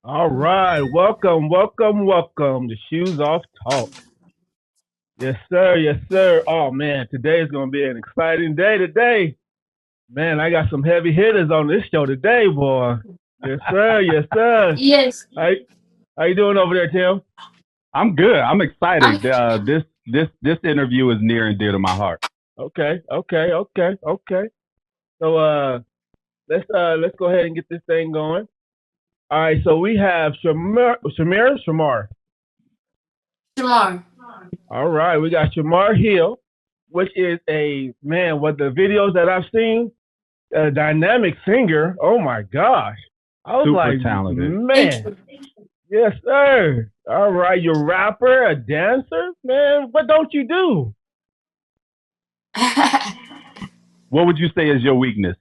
All right, welcome, welcome, welcome to Shoes Off Talk. Yes, sir, yes, sir. Oh man, today is gonna be an exciting day today. Man, I got some heavy hitters on this show today, boy. Yes, sir, yes, sir. Yes, How, how you doing over there, Tim? I'm good. I'm I'm. excited. This interview is near and dear to my heart. Okay, okay, okay, okay. So let's go ahead and get this thing going. All right, so we have Shamar. Shamar. All right, we got Shamar Hill, which is a man. What the videos that I've seen, a dynamic singer. Oh my gosh, I was Super like, talented. Thank man, you. yes sir. All right, you're a rapper, a dancer, man. What don't you do? What would you say is your weakness?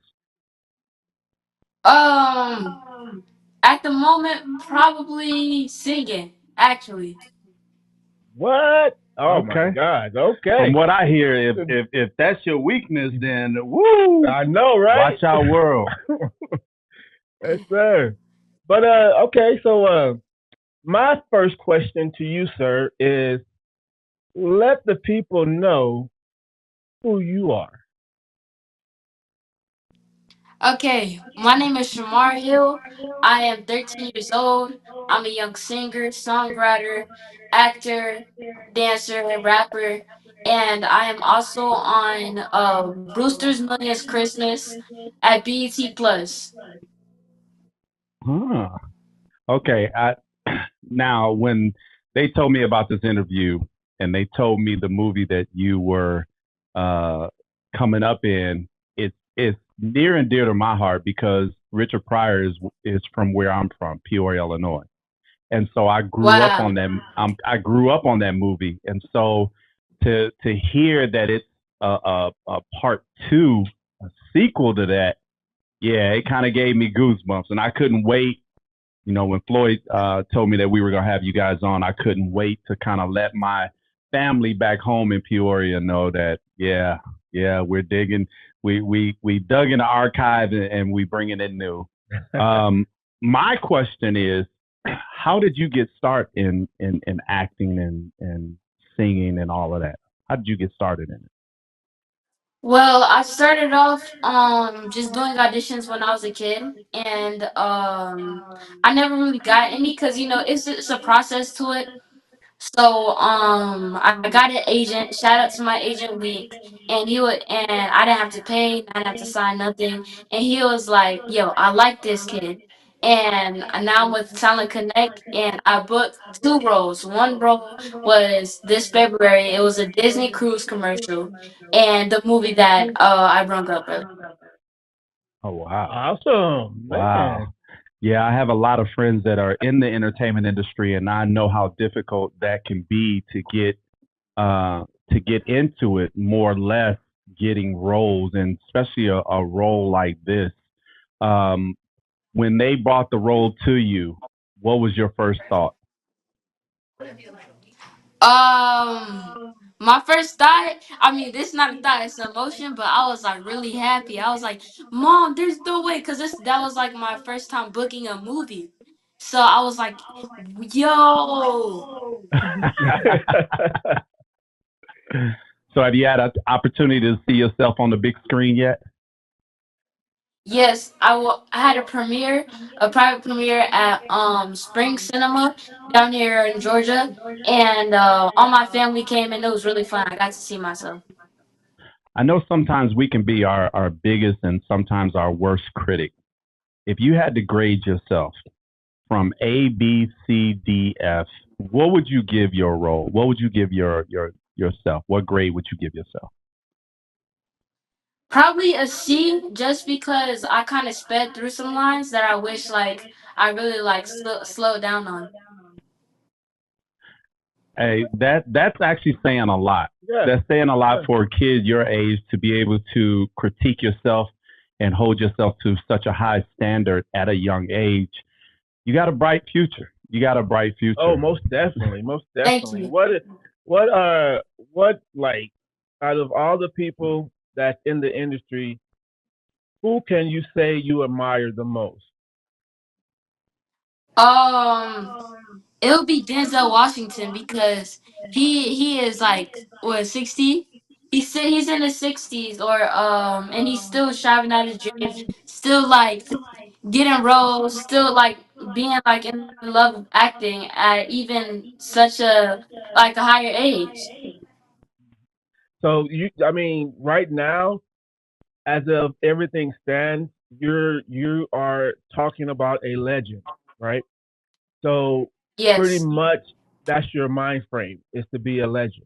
um, at the moment, probably singing. Actually, What? Oh my Okay. God. From Okay. what I hear, if that's your weakness, then woo, I know, right? watch our world. Yes, sir. But okay. So my first question to you, sir, is let the people know who you are. okay. My name is Shamar Hill. I am 13 years old. I'm a young singer, songwriter, actor, dancer, and rapper. And I am also on Brewster's Millions Christmas at BET Plus. Huh. Okay. Now when they told me about this interview and they told me the movie that you were uh, coming up in, it's near and dear to my heart because Richard Pryor is from where I'm from, Peoria, Illinois, and so I grew up Wow. on them. I grew up on that movie, and so to hear that it's a part two, a sequel to that, yeah, it kind of gave me goosebumps, and I couldn't wait. When Floyd told me that we were gonna have you guys on, I couldn't wait to kind of let my family back home in Peoria know that, yeah, yeah, we're digging. We dug in the archive and we bringing it new. Um, my question is, how did you get started in acting and singing and all of that? How did you get started in it? Well, I started off just doing auditions when I was a kid, and I never really got any because it's a process to it. So I got an agent. Shout out to my agent Week, and I didn't have to pay, I didn't have to sign nothing, and he was like, "Yo, I like this kid." And now I'm with Talent Connect, and I booked two roles. One role was this February. It was a Disney cruise commercial, and the movie that I brung up earlier. Oh wow, Awesome, wow. man. Yeah, I have a lot of friends that are in the entertainment industry, and I know how difficult that can be to get into it, more or less getting roles, and especially a role like this. Um, when they brought the role to you, what was your first thought? Um, my first thought, I mean, this is not a thought, it's an emotion, but I was like really happy. I was like, "Mom, there's no way," because that was like my first time booking a movie. So I was like, "Yo, So, have you had an opportunity to see yourself on the big screen yet? yes, I had a private premiere at Spring Cinema down here in Georgia, and all my family came, and it was really fun. I got to see myself." I know sometimes we can be our biggest and sometimes our worst critic. If you had to grade yourself from A, B, C, D, F, what would you give your role? What would you give yourself? What grade would you give yourself? Probably a C, just because I kind of sped through some lines that I wish like I really like slow down on. Hey, that's actually saying a lot. yes, That's saying a lot yes. for a kid your age to be able to critique yourself and hold yourself to such a high standard at a young age. You got a bright future. You got a bright Oh, future. most definitely, most Thank definitely. you. What what like out of all the people that's in the industry, who can you say you admire the most? Um, it'll be Denzel Washington because he is like what 60. He's in his 60s or and he's still striving out his dreams, still like getting roles, still like being like in love with acting at even such a higher age. So I mean, right now, as of everything stands, you are talking about a legend, right? So pretty Yes, much that's your mind frame is to be a legend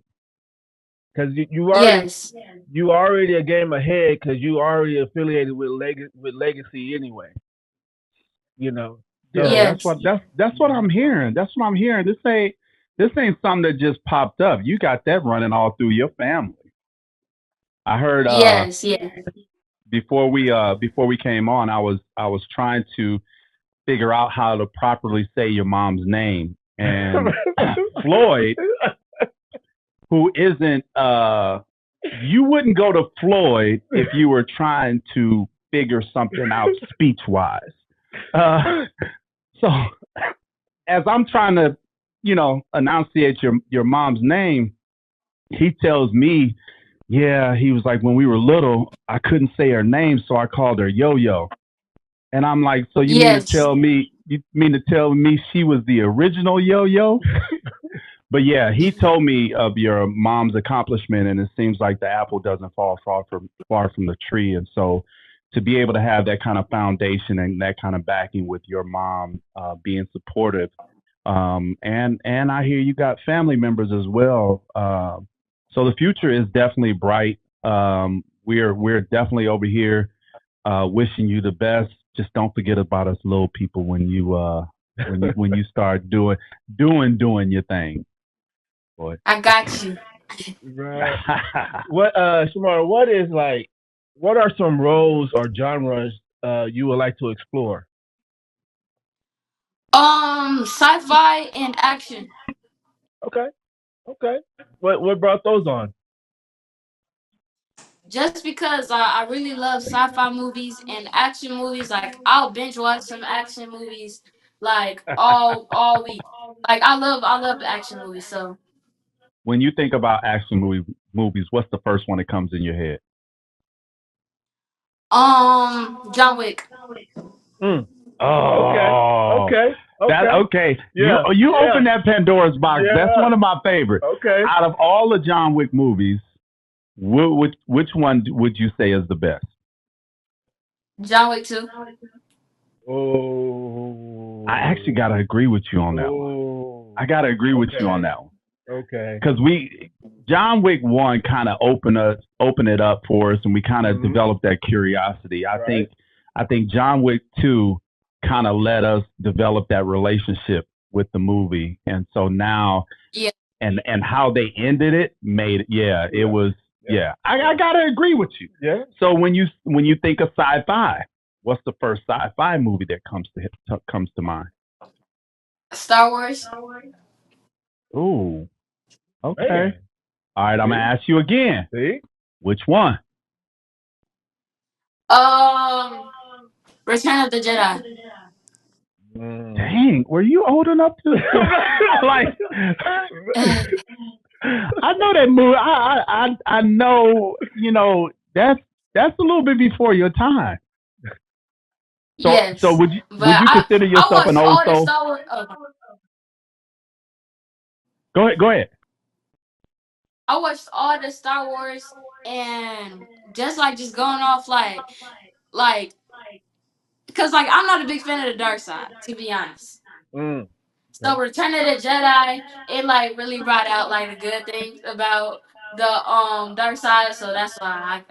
because yes, you already a game ahead because you already affiliated with legacy anyway, you know. Yeah, So that's yes, what that's what I'm hearing. That's what I'm hearing. This ain't something that just popped up. You got that running all through your family. I heard yes, yes, before we came on, I was trying to figure out how to properly say your mom's name. And Floyd, who isn't you wouldn't go to Floyd if you were trying to figure something out speech wise. Uh, so as I'm trying to, enunciate your mom's name, he tells me, yeah, he was like, when we were little, I couldn't say her name, so I called her Yo Yo. And I'm like, so yes, you mean to tell me she was the original Yo Yo? But yeah, he told me of your mom's accomplishment, and it seems like the apple doesn't fall far from the tree. And so, to be able to have that kind of foundation and that kind of backing with your mom being supportive, and I hear you got family members as well. So the future is definitely bright. We're definitely over here wishing you the best. Just don't forget about us little people when you start doing your thing, boy. I got you. right. What Shamar, what are some roles or genres you would like to explore? Sci-fi and action. Okay, okay. What brought those on? Just because I really love sci-fi movies and action movies, like I'll binge watch some action movies like all week. Like I love action movies. So When you think about movies, what's the first one that comes in your head? John Wick. Mm. Okay, Oh, okay, that okay. okay. You Yeah, you yeah, open that Pandora's box. That's yeah. one of my favorites. Okay. Out of all the John Wick movies, which one would you say is the best? John Wick 2. I actually Oh, gotta agree with you on that one. oh. I gotta agree with you on Okay, that one okay. because John Wick one kind of open it up for us, and we kind of Hmm. developed that curiosity. I Right. think I think John Wick two kind of let us develop that relationship with the movie, and so now Yeah. and how they ended it made yeah it Yeah, was yeah, yeah I yeah, gotta agree with you. yeah. So when you think of sci-fi, what's the first sci-fi movie that comes to mind? Star Wars. Ooh, okay. Man, All right, I'm gonna see, ask you again. see. Which one? Um, Return of the Jedi. Mm. Dang, were you old enough to like? I know that movie. I know. That's a little bit before your time. So Yes, would but you consider I yourself an watched old all the soul? Star Wars. Oh, Go ahead. Go ahead. I watched all the Star Wars and just going off like because like I'm not a big fan of the dark side, to be honest. Mm. So Okay. Return of the Jedi, it like really brought out like the good things about the dark side. So that's why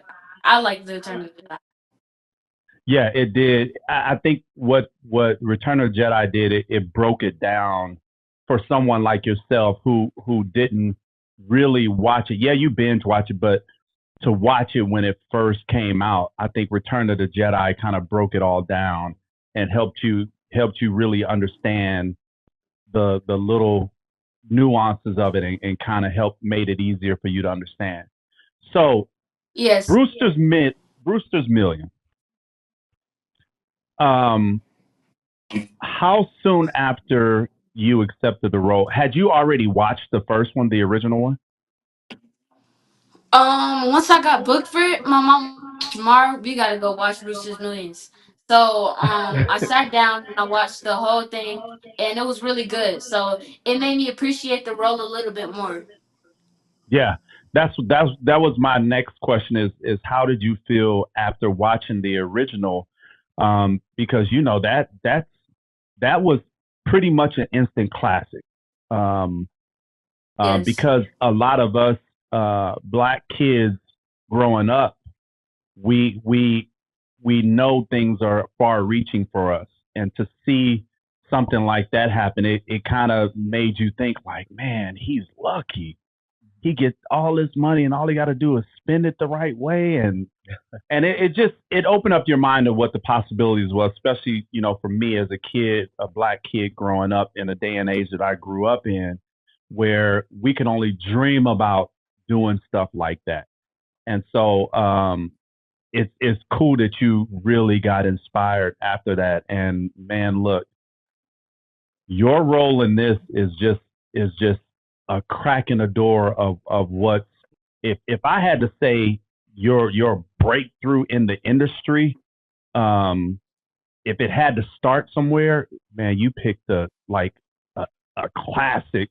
I like the Return of the Jedi. Yeah, it did. I think what Return of the Jedi did, it broke it down for someone like yourself who didn't really watch it. Yeah, you binge watch it, but to watch it when it first came out, I think Return of the Jedi kind of broke it all down and helped you really understand the little nuances of it and kind of helped made it easier for you to understand. So Yes. Brewster's Million. Um, how soon after you accepted the role had you already watched the first one, the original one? Once I got booked for it, my mom was like, Shamar, we gotta go watch Brewster's Millions. So I sat down and I watched the whole thing, and it was really good. So it made me appreciate the role a little bit more. Yeah, that was my next question is how did you feel after watching the original? Because you know that was pretty much an instant classic. Um, Yes, because a lot of us black kids growing up, we we we know things are far reaching for us, and to see something like that happen, it kind of made you think like, man, he's lucky. He gets all this money, and all he got to do is spend it the right way, and it just it opened up your mind to what the possibilities was, especially for me as a kid, a black kid growing up in a day and age that I grew up in, where we can only dream about doing stuff like that. And so it's cool that you really got inspired after that. And man, look, your role in this is just a crack in the door of what if I had to say your breakthrough in the industry, um, if it had to start somewhere, man, you picked a, a classic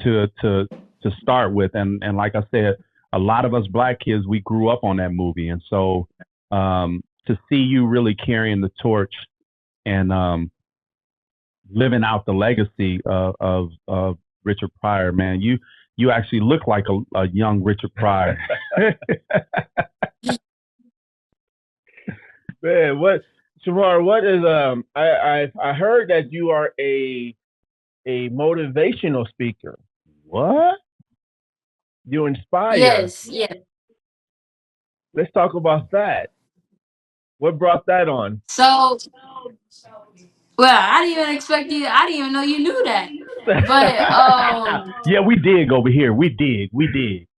to start with, and like I said, a lot of us black kids we grew up on that movie, and so to see you really carrying the torch and living out the legacy of Richard Pryor, man, you actually look like a young Richard Pryor. Man, what Shamar, what is I heard that you are a motivational speaker. What? You inspire. yes, yeah. Let's talk about that. What brought that on? So, well, I didn't even expect you. I didn't even know you knew that. But Yeah, we dig over here. We dig. We dig.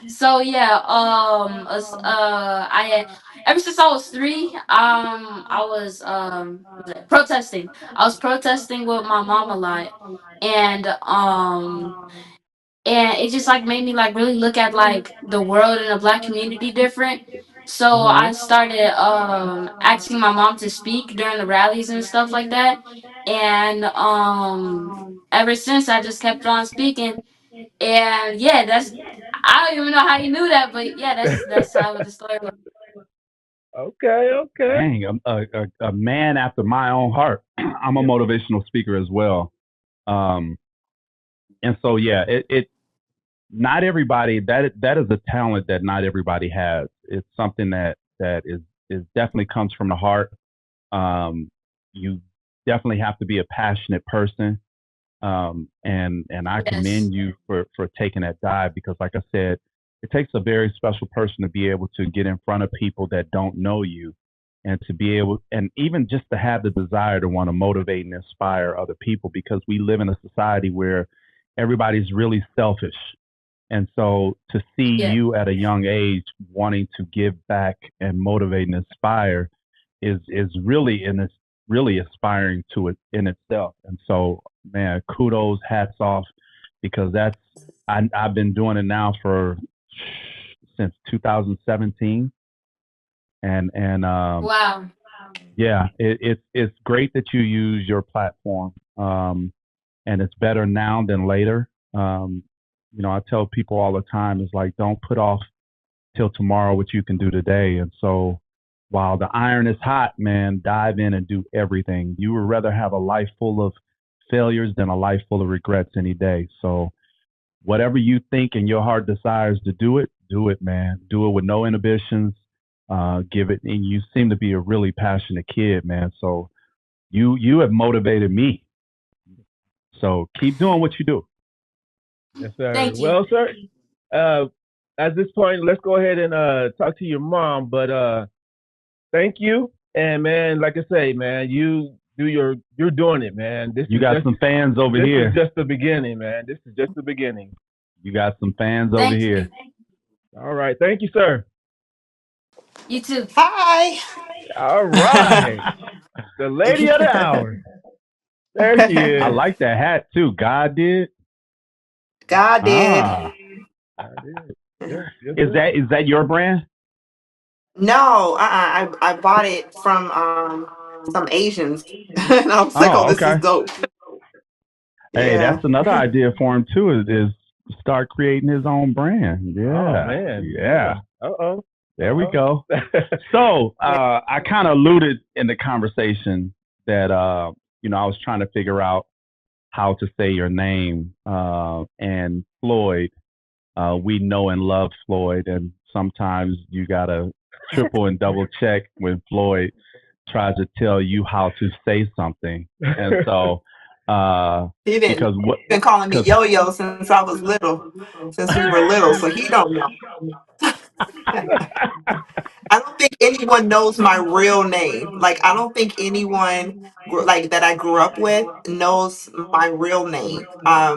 so yeah, I ever since I was three, I was it protesting. I was protesting with my mom a lot, and it just like made me like really look at like the world and the black community different. So I Hmm. started asking my mom to speak during the rallies and stuff like that, and ever since I just kept on speaking. And yeah, that's I don't even know how you knew that, but yeah, that's how the story went. Okay, okay. Dang, a man after my own heart. I'm a motivational speaker as well. Um, and so yeah, it not everybody that is a talent that not everybody has. It's something that is definitely comes from the heart. You definitely have to be a passionate person. And I Yes, commend you for taking that dive because, like I said, it takes a very special person to be able to get in front of people that don't know you, and to be able, and even just to have the desire to want to motivate and inspire other people because we live in a society where everybody's really selfish. And so to see yeah, you at a young age wanting to give back and motivate and inspire is really and it's really aspiring to it in itself. And so, man, kudos, hats off, because I've been doing it now for since 2017, and wow, yeah, it's great that you use your platform, and it's better now than later. I tell people all the time, it's like don't put off till tomorrow what you can do today. And so while the iron is hot, man, dive in and do everything. You would rather have a life full of failures than a life full of regrets any day. So whatever you think and your heart desires to do it, man. Do it with no inhibitions. Give it, and you seem to be a really passionate kid, man. So you have motivated me. So keep doing what you do. Yes, sir. thank you. Well, sir, uh, at this point, let's go ahead and talk to your mom. But thank you, and man, like I say, man, you're doing it, man. You got some fans over This is here. just the beginning, man. This is just the beginning. You got some fans over Thank here. you. All right, thank you, sir. You too. Hi. All right. The lady of the hour. There she I is. like that hat too. God did. God did. Ah, I did. Yes, yes, is sir. that your brand? No, I bought it from some Asians, and I was like, oh, Oh, this is okay. dope. Hey, Yeah. that's another idea for him too. Is start creating his own brand. Oh Yeah, man. yeah. Yeah. Uh There we oh. go. Uh So Yeah. I kind of alluded in the conversation that I was trying to figure out how to say your name, and Floyd. We know and love Floyd, and sometimes you gotta triple and double check when Floyd tries to tell you how to say something. And so, He didn't. because what, Been calling me because Yo-Yo since I was little, since we were little, so he don't know. I don't think anyone knows my real name. Like, I don't think anyone like that I grew up with knows my real name.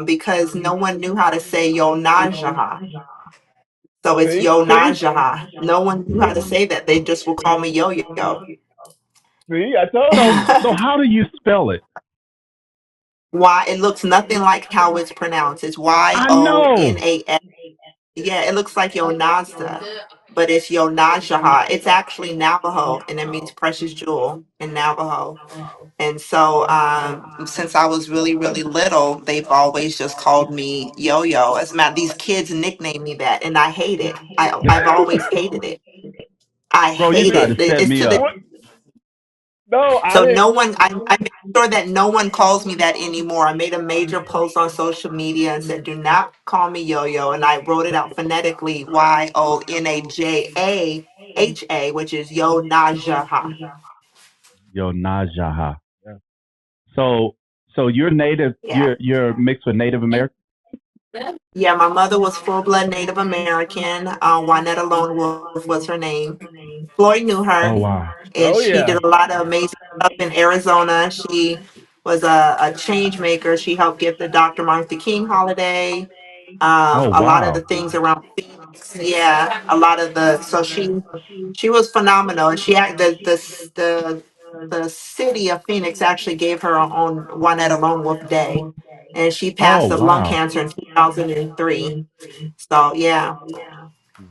Because no one knew how to say Yo Najaha. So it's see, Yo see, Najaha. No one knew how to say that. They just will call me Yo Yo. see. I told so you. so how do you spell it? Why it looks nothing like how it's pronounced. It's I know. YoNas. Yeah, it looks like YoNasDa, but it's YoNajaha. It's actually Navajo, and it means precious jewel in Navajo. And so, since I was really, really little, they've always just called me Yo Yo. As a matter, these kids nickname me that, and I hate it. I've always hated it. I Bro, you hate tried to it. set It's me to the up. What? No, I so didn't. no one. I make sure that no one calls me that anymore. I made a major post on social media and said, "Do not call me Yo Yo," and I wrote it out phonetically: YoNajaha, which is Yo Najaha. Yo, Najaha. Yeah. So so you're native. Yeah. You're mixed with Native American. Yeah, my mother was full blood Native American. Juanetta Lone Wolf was her name. Floyd knew her, Oh wow. and Oh she yeah. did a lot of amazing stuff in Arizona. She was a change maker. She helped give the Dr. Martin Luther King holiday. Oh A lot of the wow. things around Phoenix. Yeah, a lot of the so she was phenomenal, and the city of Phoenix actually gave her her own Juanetta Lone Wolf Day, and she Oh passed of lung wow. cancer in 2003. So yeah,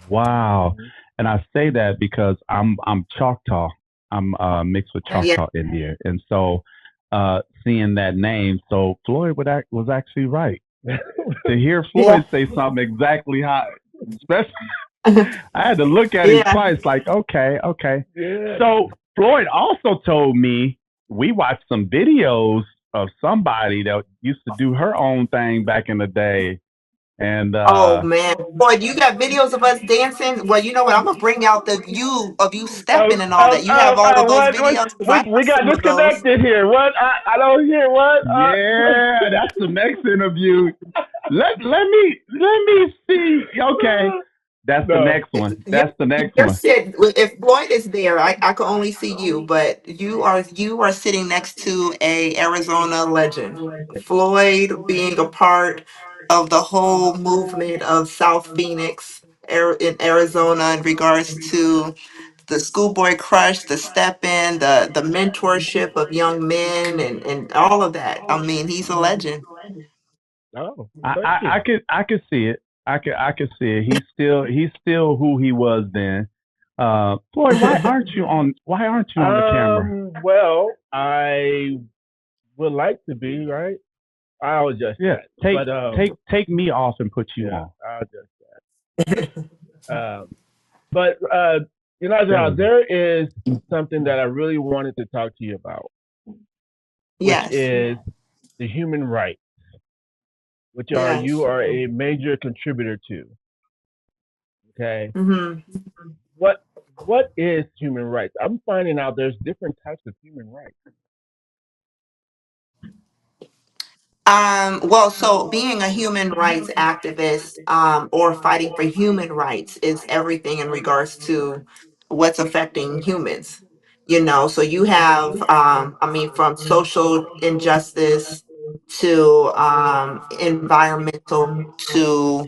Wow. Mhm. And I say that because I'm Choctaw. I'm mixed with yeah. Choctaw Indian, and so seeing that name, so Floyd was actually right. To hear Yeah. Floyd say something exactly how, especially I had to look at him Yeah. twice, like, okay, okay. Yeah. So Floyd also told me we watched some videos of somebody that used to do her own thing back in the day. And Oh man, boy, you got videos of us dancing. Well, you know what? I'm gonna bring out the view of you stepping and all that. You have all of those What? videos because I We have got some of those. disconnected here. What? I don't hear what. yeah, that's the next interview. Let me see. Okay. That's the No. next one. You're, That's the next you're one. sitting. If Floyd is there, I can only see you, but you are sitting next to a Arizona legend. Floyd being a part of the whole movement of South Phoenix, in Arizona, in regards to the schoolboy crush, the step in, the mentorship of young men, and all of that. I mean, he's a legend. No. I, Thank I, you. I could see it. I could see it. He's still who he was then. Floyd, why aren't you on the camera? Well, I would like to be right. I'll adjust Yeah. that. Take But take me off and put you yeah, on. I'll adjust that. But Silly. there is something that I really wanted to talk to you about, which Yes. is the human rights, which are you Yes. are a major contributor to. Okay, Hmm. what what is human rights? I'm finding out there's different types of human rights. Well, so being a human rights activist, or fighting for human rights is everything in regards to what's affecting humans. So you have, I mean, from social injustice to environmental to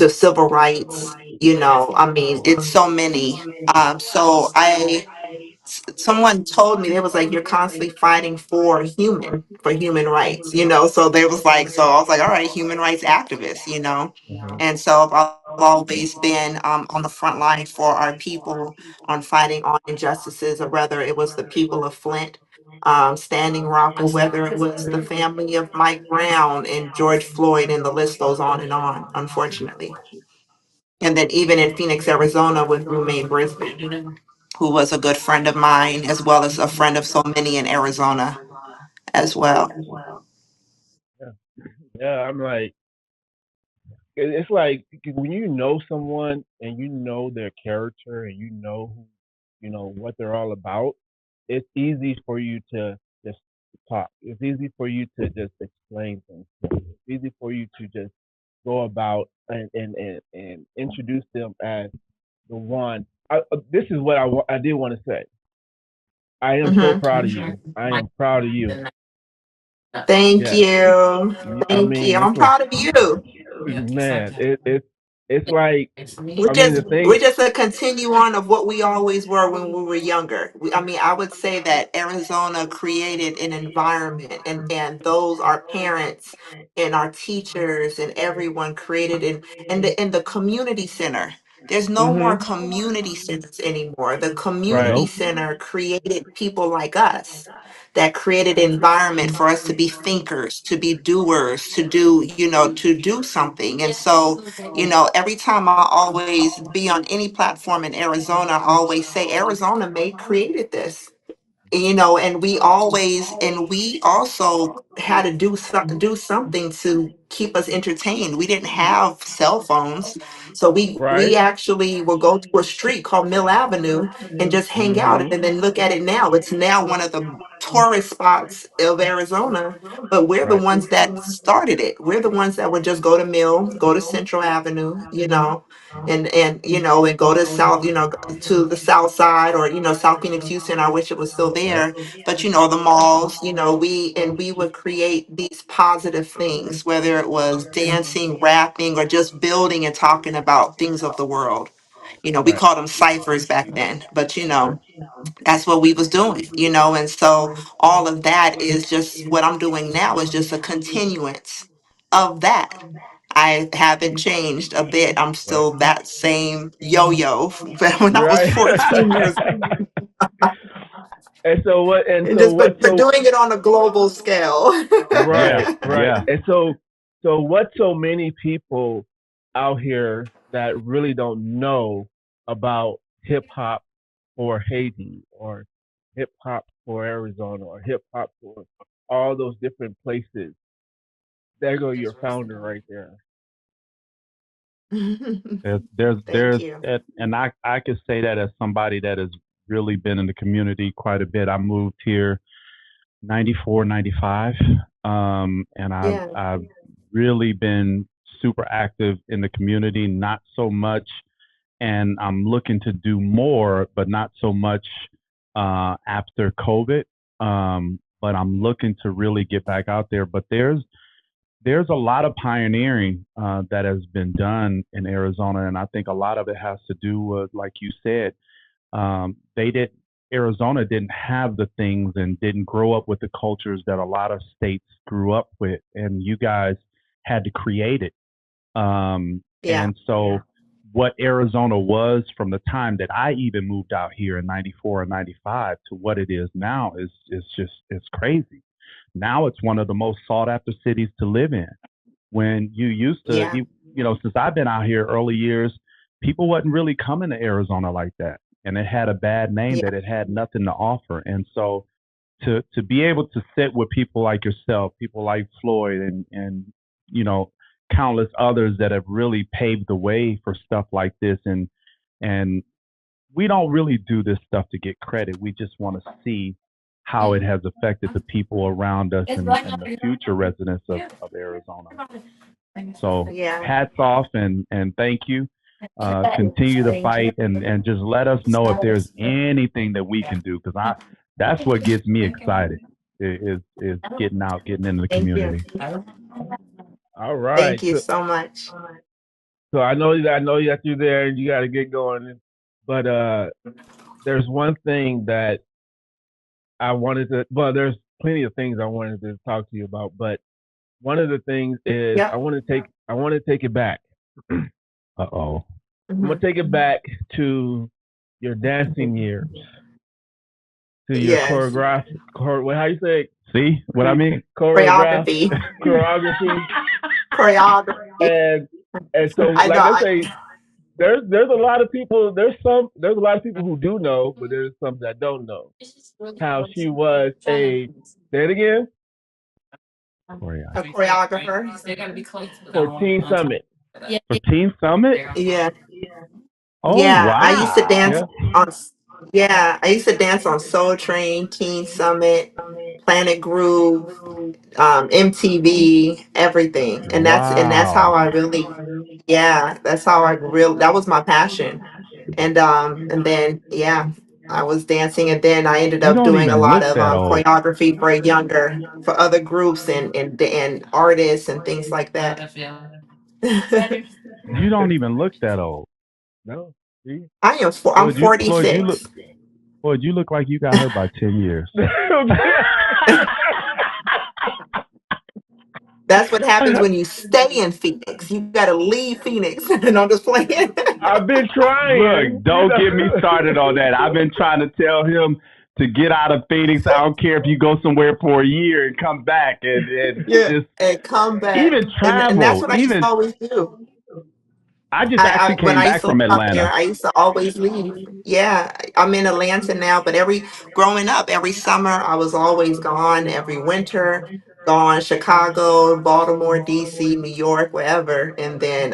civil rights. I mean, it's so many. So someone told me, they was like, you're constantly fighting for human rights, you know. So they was like, so I was like, all right, human rights activists, you know. Mm-hmm. And so I've always been on the front line for our people, on fighting on injustices, or whether it was the people of Flint, Standing Rock, or whether it was the family of Mike Brown and George Floyd, and the list goes on, unfortunately. And then even in Phoenix, Arizona, with Roommate Brisbane, who was a good friend of mine, as well as a friend of so many in Arizona as well. Yeah. Yeah, I'm like, it's like when you know someone and you know their character and you know who, you know what they're all about. It's easy for you to just talk. It's easy for you to just explain things. It's easy for you to just go about and introduce them as the one. This is what I did want to say. I am so proud of Mhm. you. I am proud of you. Thank Yes. you. I Thank you. mean, I'm proud of you. man, it's like, We're I mean, just the thing. we're just a continue on of what we always were when we were younger. I mean, I would say that Arizona created an environment, and those our parents and our teachers and everyone created in the community center. There's no more Mhm. community centers anymore. The Right. community Nope. center created people like us, that created an environment for us to be thinkers, to be doers, to do, to do something. And so, every time I always be on any platform in Arizona, I always say Arizona made created this, and we also had to do something to keep us entertained. We didn't have cell phones, so we Right. actually will go to a street called Mill Avenue and just hang out, Mhm. and then look at it now. It's now one of the tourist spots of Arizona, but we're the Right. ones that started it. We're the ones that would just go to Mill, go to Central Avenue, and go to South, to the South Side, or South Phoenix, Houston. I wish it was still Yep. there, but the malls. We would create these positive things, whether it was dancing, rapping, or just building and talking about things of the world. We Right. called them ciphers back then, but that's what we was doing. And so all of that is just what I'm doing now, is just a continuance of that. I haven't changed a bit. I'm Right. still that same yo-yo when I was Right. 14 years. and so what? And And so just what? but So doing it on a global scale. Yeah. right. Right. Yeah. And so what? So many people out here that really don't know about hip hop for Haiti, or hip hop for Arizona, or hip hop for all those different places. There go your founder right there. Thank you. And I could say that as somebody that has really been in the community quite a bit. I moved here 94, 95, and Yeah. I've really been super active in the community. Not so much, and I'm looking to do more, but not so much after COVID. But I'm looking to really get back out there. But there's a lot of pioneering that has been done in Arizona, and I think a lot of it has to do with, like you said, they did. Arizona didn't have the things and didn't grow up with the cultures that a lot of states grew up with, and you guys had to create it. Yeah. And so, what Arizona was from the time that I even moved out here in '94 and '95 to what it is now is just it's crazy. Now it's one of the most sought after cities to live in. When you used to, Yeah. since I've been out here early years, people wasn't really coming to Arizona like that, and it had a bad name Yeah. that it had nothing to offer. And so to be able to sit with people like yourself, people like Floyd, and you know countless others that have really paved the way for stuff like this, and we don't really do this stuff to get credit. We just want to see how it has affected the people around us and the future residents of Arizona. So Yeah. hats off and thank you. Continue to fight and just let us know if there's anything that we can do, because I that's what gets me excited is getting out, getting into the Thank you. community. All Thank right. you So so much. I know that you're there and you got to get going, but there's one thing that I wanted to. Well, there's plenty of things I wanted to talk to you about, but one of the things is Yep. I want to take it back. Uh-oh. I'm gonna Hmm. take it back to your dancing years, to your Yes. what how you say See what I mean? choreograph Choreography. choreography, Choreography. and so I know. like I say, there's a lot of people there's a lot of people who do know, but there's some that don't know It's just really how close she to was trying a say it again Choreography. A choreographer. for Teen Summit. to. Yeah, For Teen Summit? Yeah. Oh Yeah. I used to wow. dance Yeah, on. Yeah, I used to dance on Soul Train, Teen Summit, Planet Groove, MTV, everything, and that's how Wow. I really, yeah, that's how I real. That was my passion, and then yeah, I was dancing, and then I ended You up don't doing a even lot look of that old. choreography for other groups and artists and things like that. I You don't even look that old. no, see, I'm Floyd, you look 46. Floyd, you look like you got her by 10 years. That's what happens when you stay in Phoenix. You got to leave Phoenix. And I'm just playing. I've been trying, Look, don't get me started on that. I've been trying to tell him to get out of Phoenix. I don't care if you go somewhere for a year and come back and Yeah, just and come back, even and that's travel. what I used to Even always do. I just I actually when came I used back to live from out there, Atlanta. I used to always leave. Yeah, I'm in Atlanta now, but growing up, every summer I was always gone. Every winter, gone Chicago, Baltimore, DC, New York, wherever, and then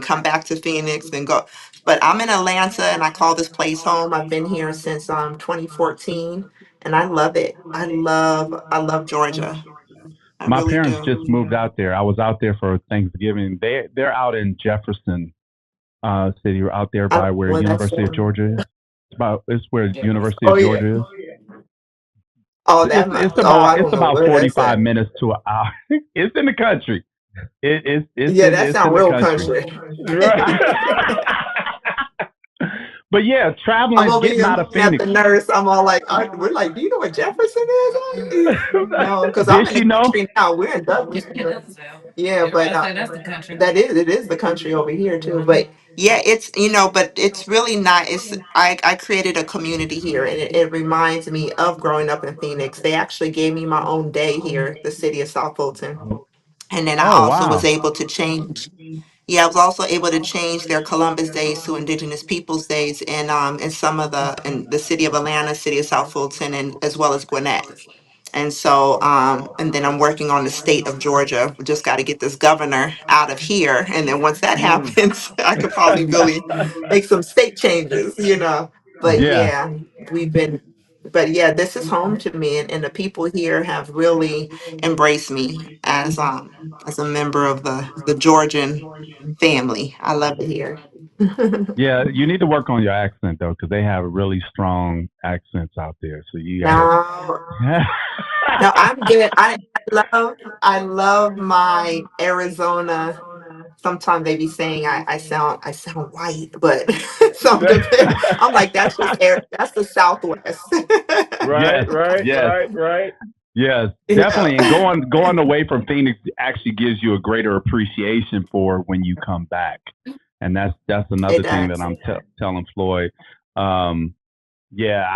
come back to Phoenix, then go. But I'm in Atlanta, and I call this place home. I've been here since 2014, and I love it. I love Georgia. I My really parents do. just moved out there. I was out there for Thanksgiving. They're out in Jefferson City, out there I by don't know where where that's University of from. Georgia is. It's where University Oh of yeah. Georgia is. Oh, It's I don't know about where that's 45 at. minutes to an hour. It's in the country. Yeah, that It's in sounds the real country. country. right? But yeah, I'm traveling, over getting here out of looking at the Phoenix. nurse. I'm all like, we're like, do you know what Jefferson is? No, because I'm Did in the she know? country now. We're in Douglasville. Yeah, but it is the country over here too. But yeah, but it's really not. I created a community here, and it reminds me of growing up in Phoenix. They actually gave me my own day here, the city of South Fulton, and then I Oh also was wow. able to change. Yeah, I was also able to change their Columbus Days to Indigenous Peoples Days in some of in the city of Atlanta, city of South Fulton, and as well as Gwinnett. And so, and then I'm working on the state of Georgia. We just got to get this governor out of here, and then once that Mm. happens, I could probably really make some state changes. But Yeah. yeah, we've been. But yeah, this is home to me, and the people here have really embraced me as a member of the Georgian family. I love it here. Yeah, you need to work on your accent though, because they have really strong accents out there. So you gotta. now, now I'm good. I love my Arizona. Sometimes they be saying I sound white, but some depend. I'm like that's the Southwest. right, Yes, right, yes, right, right. yes, Yeah, definitely. And going away from Phoenix actually gives you a greater appreciation for when you come back, and that's it another thing that does. I'm telling Floyd. Um, yeah,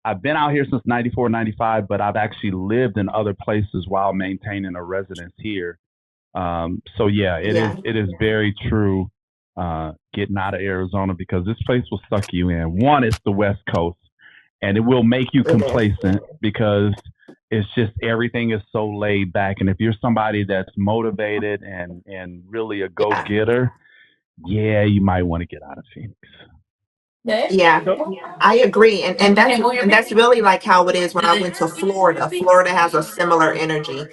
I've been out here since 94, 95, but I've actually lived in other places while maintaining a residence here. So yeah, Yeah, it is very true. Getting out of Arizona because this place will suck you in. One, it's the West Coast, and it will make you it is. complacent because it's just everything is so laid back. And if you're somebody that's motivated and really a go Yeah, getter, yeah, you might want to get out of Phoenix. yeah. So, I agree, and that's really like how it is when I went to Florida. Florida has a similar energy.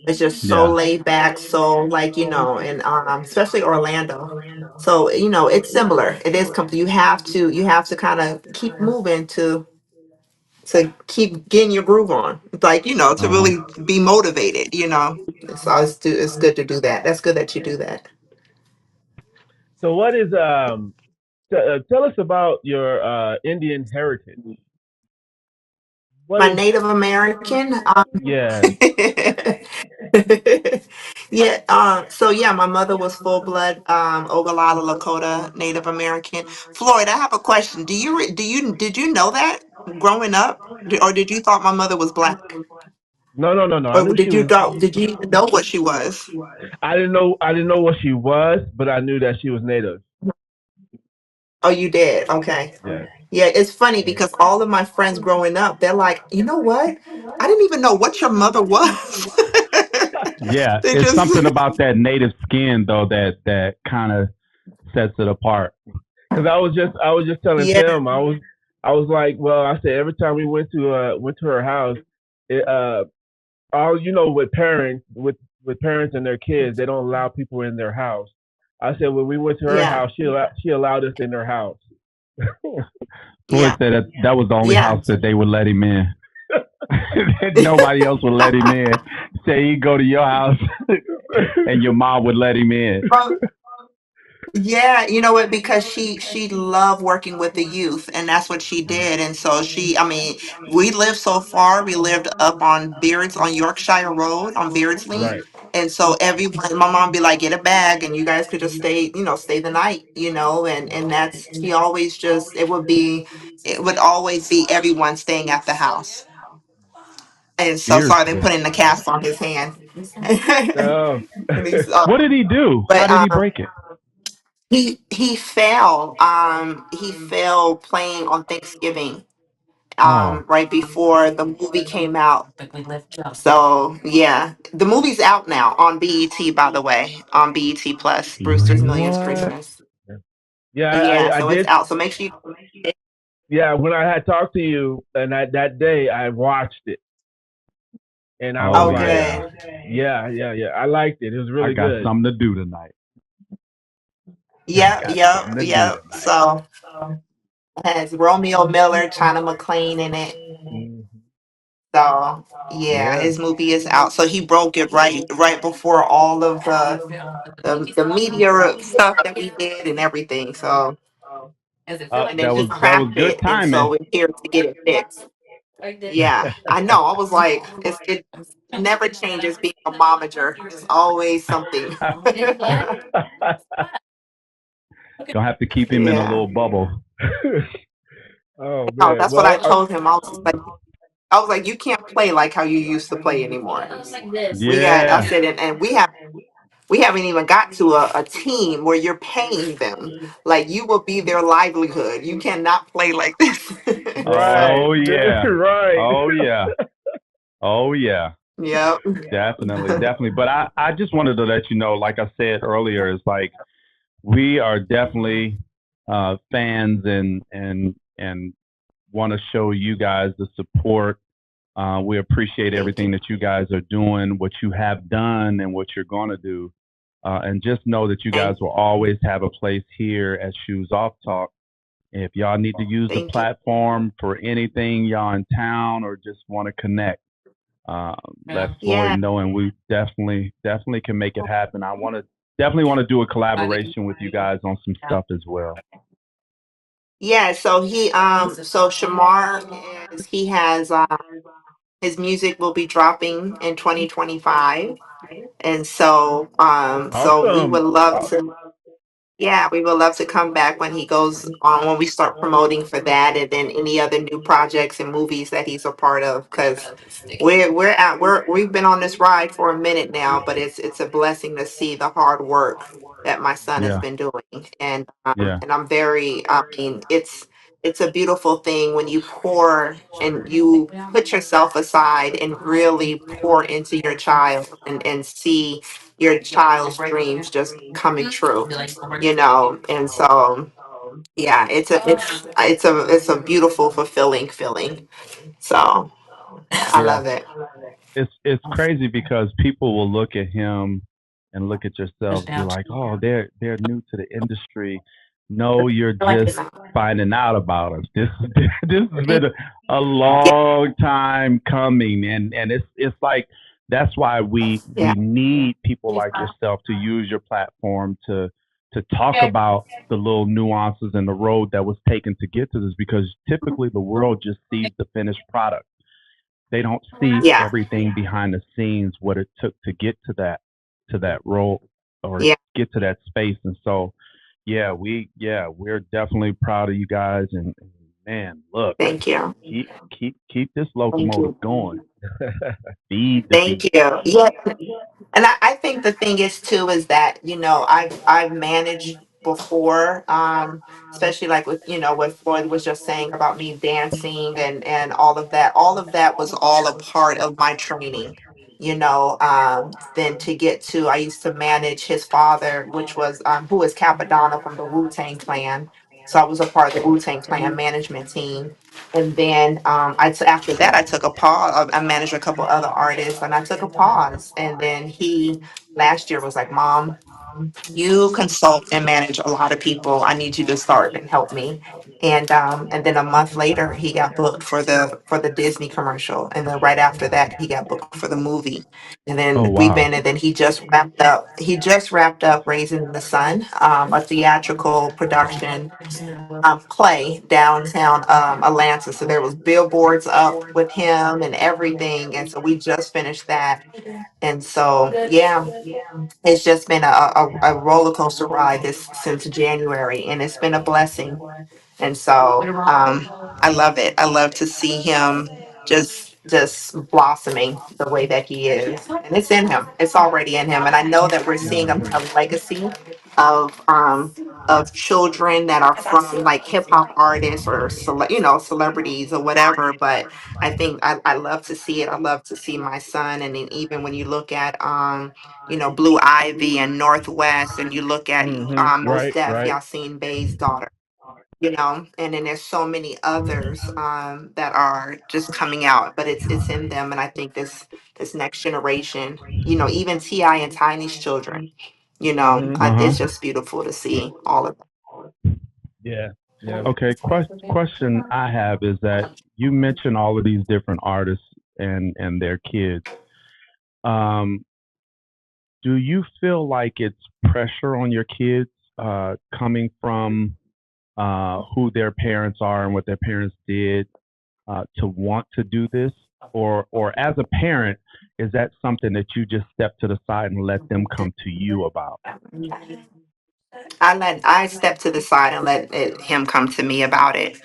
It's just so Yeah. laid back, so like and especially Orlando. So it's similar. It is. You have to kind of keep moving to keep getting your groove on, like to Uh huh. really be motivated. It's good to do that. That's good that you do that. so what is Tell us about your Indian heritage. What My is? Native American. Yeah. Yeah. So yeah, my mother was full blood Oglala Lakota Native American. Floyd, I have a question. Did you know that growing up, or did you thought my mother was black, No, no, no, no. I or knew she was. did you even know what she was? I didn't know. I didn't know what she was, but I knew that she was native. Oh, you did. Okay. Yeah. Yeah, it's funny because all of my friends growing up, they're like, you know what? I didn't even know what your mother was. Yeah, They it's just, something about that native skin though that kind of sets it apart. Because I was just telling yeah, Tim. I was like, well, I said every time we went to her house, it, all with parents and their kids, they don't allow people in their house. I said when we went to her yeah, house, she allowed us in her house. Floyd yeah, said that was the only yeah. house that they would let him in. Nobody else would let him in. Say he'd go to your house and your mom would let him in. Bro, yeah, you know what? Because she loved working with the youth, and that's what she did. And so I mean, we lived so far. We lived up on Yorkshire Road on Beardsley, Right. and so everyone, my mom be like, get a bag, and you guys could just stay, stay the night, and that's she always just it would always be everyone staying at the house. And so sorry, they Beardsley. put in the cast on his hand. Oh. And he's, What did he do? How but did he break it? he fell playing on Thanksgiving, Oh, right before the movie came out. So yeah, the movie's out now on BET, by the way, on BET Plus, Brewster's Millions what? Christmas. Yeah, Yeah, I so it's did. out. So make sure you. Yeah, when I had talked to you and that day, I watched it and I was Oh Oh, like, yeah. good. yeah, yeah, yeah. I liked it. It was I really got good. something to do tonight. I Yep, got yep, something to do yep. tonight. So it has Romeo Miller, China McClain in it. Mhm. So yeah, Yeah. his movie is out. So he broke it right before all of the media stuff that we did and everything. So and then That he was that was cracked good it, and so timing. we're here to get it fixed. Yeah, I know. I was like, it never changes being a momager. It's always something. Gonna have to keep him in a Yeah. little bubble. Oh No, man. that's what I Well, told him. I was like, you can't play like how you used to play anymore. I Yeah. said, and we haven't even got to a team where you're paying them. Like you will be their livelihood. You cannot play like this. right. Oh yeah. Right. Oh yeah. Oh yeah. Yep. Definitely, definitely. But I just wanted to let you know, like I said earlier, it's like we are definitely fans and want to show you guys the support. We appreciate Thank you. everything that you guys are doing, what you have done, and what you're going to do. And just know that you guys Thank will always have a place here at Shoes Off Talk. If y'all need to use the thank you. platform for anything, y'all in town or just want to connect, let Floyd Yeah. know, and we definitely can make it happen. I definitely want to do a collaboration with you guys on some stuff as well. Yeah. So Shamar he has his music will be dropping in 2025. And so we Awesome. would love Aw- to. Yeah, we would love to come back when he goes on, when we start promoting for that, and then any other new projects and movies that he's a part of. Because we've been on this ride for a minute now, but it's a blessing to see the hard work that my son has Yeah, been doing, yeah, and I'm very. I mean, it's a beautiful thing when you pour and you put yourself aside and really pour into your child and see your child's dreams just coming true, and so yeah, it's a beautiful, fulfilling feeling. So I yeah. love it. It's crazy because people will look at him and look at yourself, be like, "Oh, they're new to the industry." No, you're just finding out about us. This has been a Yeah, long time coming, and it's like that's why we yeah, need people like yourself to use your platform to talk about the little nuances and the road that was taken to get to this, because typically the world just sees the finished product. They don't see Yeah, everything behind the scenes, what it took to that role or yeah. get to that space. And so, we're definitely proud of you guys. And man, look, Thank you. keep this locomotive going. Feed the Thank beast. you. Yeah. And I think the thing is too is that, I've managed before, especially like with, what Floyd was just saying about me dancing and all of that. All of that was all a part of my training. Then to get to, I used to manage his father, which was who is Capadonna from the Wu-Tang Clan. So I was a part of the Wu-Tang Clan management team. And then after that, I took a pause. I managed a couple other artists, and I took a pause. And then he last year was like, "Mom, you consult and manage a lot of people. I need you to start and help me." And then a month later, he got booked for the Disney commercial, and then right after that, he got booked for the movie. And Oh then wow. and then he just wrapped up. He just wrapped up Raising the Sun, a theatrical production play downtown Atlanta. So there was billboards up with him and everything, and so we just finished that. And so yeah, it's just been a roller coaster ride this since January, and it's been a blessing. And so I love it. I love to see him just blossoming the way that he is. And it's in him. It's already in him. And I know that we're seeing a legacy of children that are from like hip hop artists or celebrities or whatever. But I think I love to see it. I love to see my son. And then even when you look at Blue Ivy and Northwest, and you look at Most Right, Def, right. Yasin Bey's daughter, and then there's so many others that are just coming out, but it's in them. And I think this next generation, even Ti and Tiny's children, Uh-huh. it's just beautiful to see all of Yeah. Yeah. Okay, question I have is that you mentioned all of these different artists and their kids. Um, do you feel like it's pressure on your kids coming from who their parents are and what their parents did to want to do this, or as a parent, is that something that you just step to the side and let them come to you about? them. I step to the side and let him come to me about it,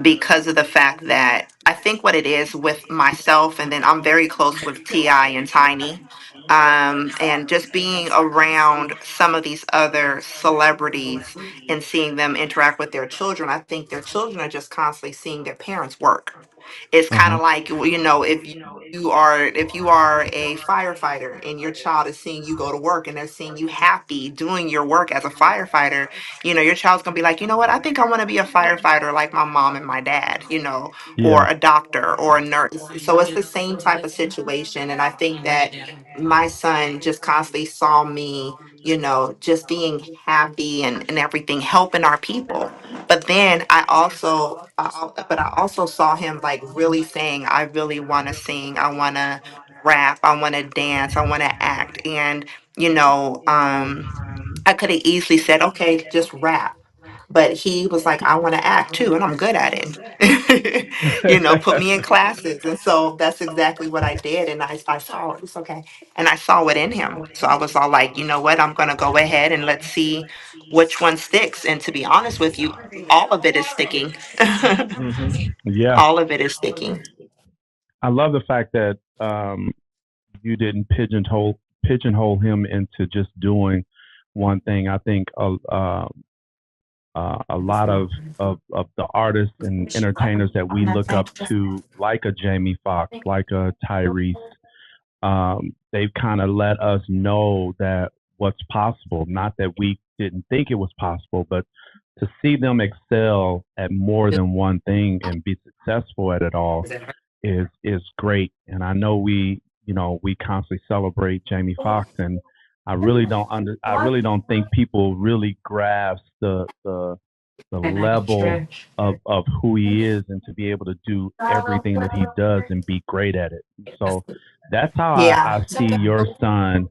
because of the fact that I think what it is with myself, and then I'm very close with Ti and Tiny, and just being around some of these other celebrities and seeing them interact with their children. I think their children are just constantly seeing their parents work. It's Uh kind huh. of like, if you are a firefighter and your child is seeing you go to work and they're seeing you happy doing your work as a firefighter, your child's gonna be like, you know what, I think I want to be a firefighter like my mom and my dad, or Yeah. a doctor or a nurse. So it's the same type of situation. And I think that my son just constantly saw me, just being happy and everything, helping our people. But then I also saw him like really saying, I really want to sing, I want to rap, I want to dance, I want to act. And, I could have easily said, okay, just rap. But he was like, I want to act too, and I'm good at it. Put me in classes. And so that's exactly what I did. And I saw it's okay. And I saw it in him. So I was all like, you know what? I'm going to go ahead and let's see which one sticks. And to be honest with you, all of it is sticking. Yeah. All of it is sticking. I love the fact that you didn't pigeonhole him into just doing one thing. I think a lot of the artists and entertainers that we look up to, like a Jamie Foxx, like a Tyrese, they've kind of let us know that what's possible. Not that we didn't think it was possible, but to see them excel at more than one thing and be successful at it all is great. And I know we constantly celebrate Jamie Foxx, and I really don't think people really grasp the level of who he is, and to be able to do everything that he does and be great at it. So that's how Yeah. I see your son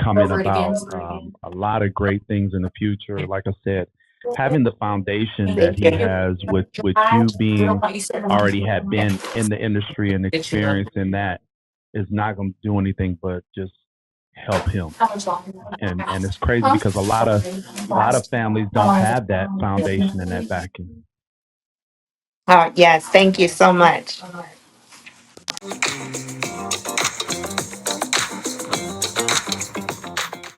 coming about. A lot of great things in the future. Like I said, having the foundation that Thank he you. has with you being already had been in the industry and experiencing that is not going to do anything but just help him. And it's crazy because a lot of families don't have that foundation and that backing. Yes, thank you so much.